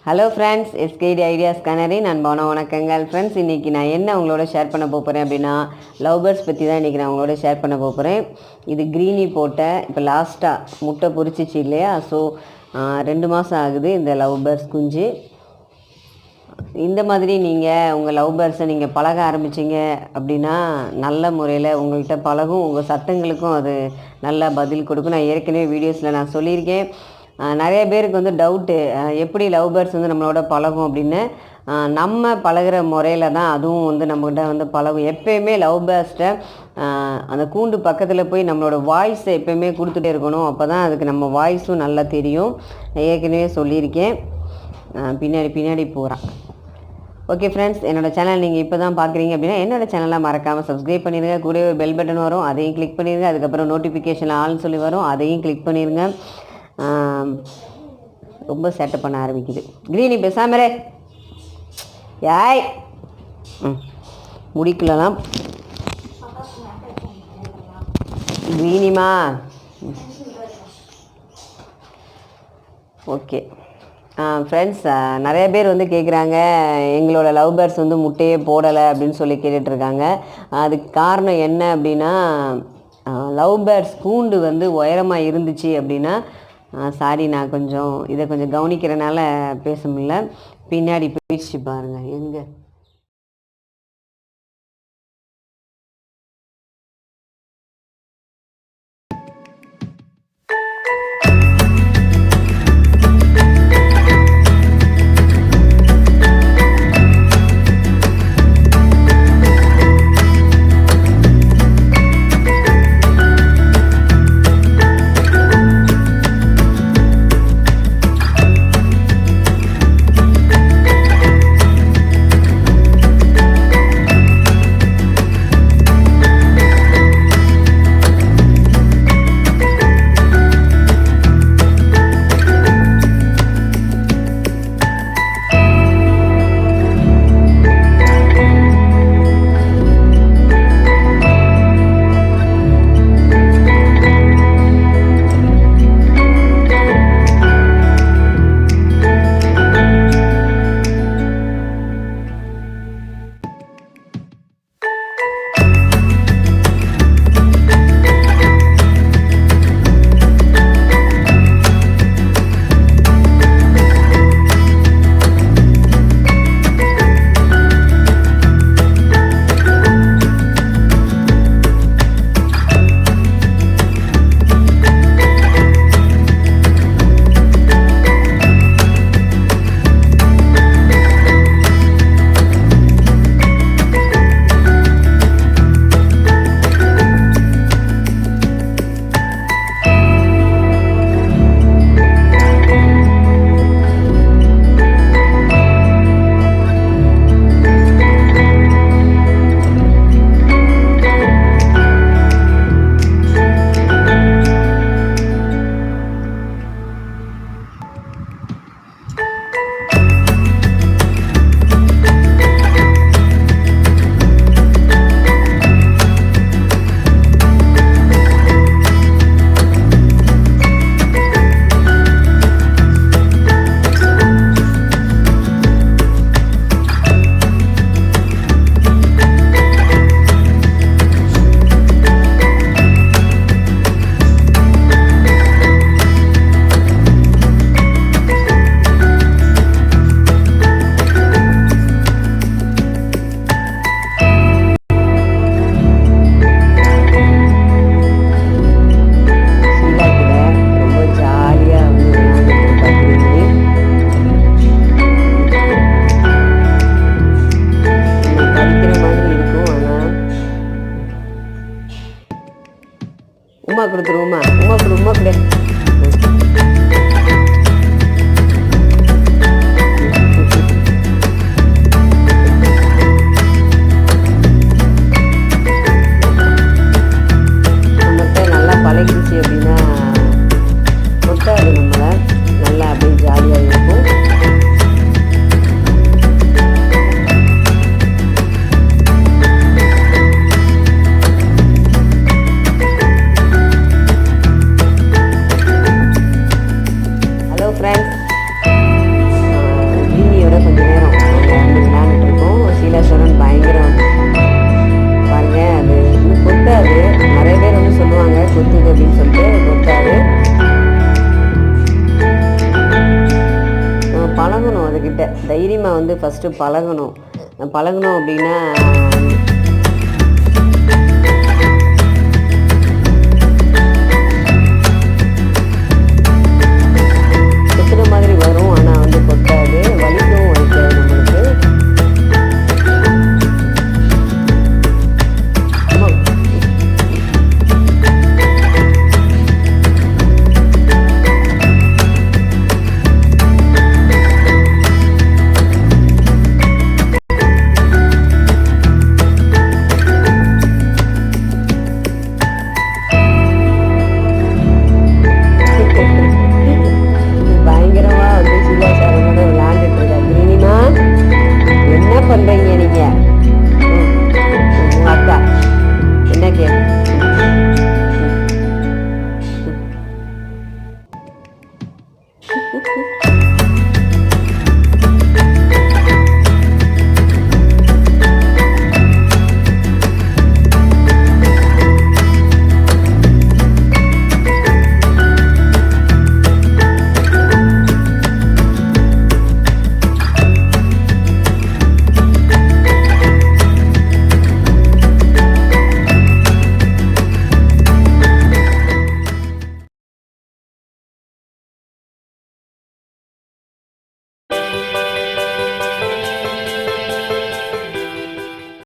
Hello friends, SKD ideas கனரின் அன்பான வணக்கங்கள். Friends, இன்றைக்கி நான் என்ன உங்களோட ஷேர் பண்ண போகிறேன் அப்படின்னா லவ் பேர்ட்ஸ் பற்றி தான் இன்றைக்கி நான் உங்களோட ஷேர் பண்ண போகிறேன். இது க்ரீனி போட்ட இப்போ லாஸ்ட்டாக முட்டை பொரிச்சிச்சு இல்லையா, ஸோ 2 மாதம் ஆகுது இந்த லவ் பேர்ட்ஸ் குஞ்சு. இந்த மாதிரி நீங்கள் உங்கள் லவ் பேர்ட்ஸை நீங்கள் பழக ஆரம்பிச்சிங்க அப்படின்னா நல்ல முறையில் உங்கள்கிட்ட பழகும், உங்கள் சத்தங்களுக்கும் அது நல்லா பதில் கொடுக்கும். நான் ஏற்கனவே வீடியோஸில் நான் சொல்லியிருக்கேன். நிறைய பேருக்கு வந்து டவுட்டு, எப்படி லவ் பேர்ட்ஸ் வந்து நம்மளோட பழகும் அப்படின்னு. நம்ம பழகிற முறையில் தான் அதுவும் வந்து நம்மகிட்ட வந்து பழகும். எப்போயுமே லவ் பேர்ட்ஸ்ட்டை அந்த கூண்டு பக்கத்தில் போய் நம்மளோட வாய்ஸை எப்போயுமே கொடுத்துட்டே இருக்கணும். அப்போ தான் அதுக்கு நம்ம வாய்ஸும் நல்லா தெரியும். நான் ஏற்கனவே சொல்லியிருக்கேன். பின்னாடி போகிறான். ஓகே ஃப்ரெண்ட்ஸ், என்னோடய சேனல் நீங்கள் இப்போ தான் பார்க்குறீங்க அப்படின்னா என்னோடய சேனலாக மறக்காமல் சப்ஸ்கிரைப் பண்ணிடுங்க. கூடவே ஒரு பெல் பட்டன் வரும், அதையும் கிளிக் பண்ணிடுங்க. அதுக்கப்புறம் நோட்டிஃபிகேஷன் ஆல்னு சொல்லி வரும், அதையும் கிளிக் பண்ணிடுங்க. ரொம்ப சேட்டை பண்ண ஆரம்பிக்குது. க்ரீனி பேசாமரே யாய் முடிக்கலாம். க்ரீனிமா ஓகே ஃப்ரெண்ட்ஸ், நிறைய பேர் வந்து கேட்குறாங்க, எங்களோட லவ் பேர்ட்ஸ் வந்து முட்டையே போடலை அப்படின்னு சொல்லி கேட்டுட்ருக்காங்க. அதுக்கு காரணம் என்ன அப்படின்னா, லவ் பேர்ட்ஸ் கூண்டு வந்து உயரமாக இருந்துச்சு அப்படின்னா, சாரி நான் இதை கொஞ்சம் கவனிக்கிறனால பேச முடியல. பின்னாடி போயிடுச்சு பாருங்கள் எங்கே. உமா கொடுத்துருவோமா? உமா கொடு. நம்மகிட்ட நல்லா பழகிடுச்சு அப்படின்னா கொட்டாது, நம்மளை நல்லா அப்படியே ஜாலியாக இருக்கும். நேமை வந்து ஃபஸ்ட்டு பழகணும் அப்படின்னா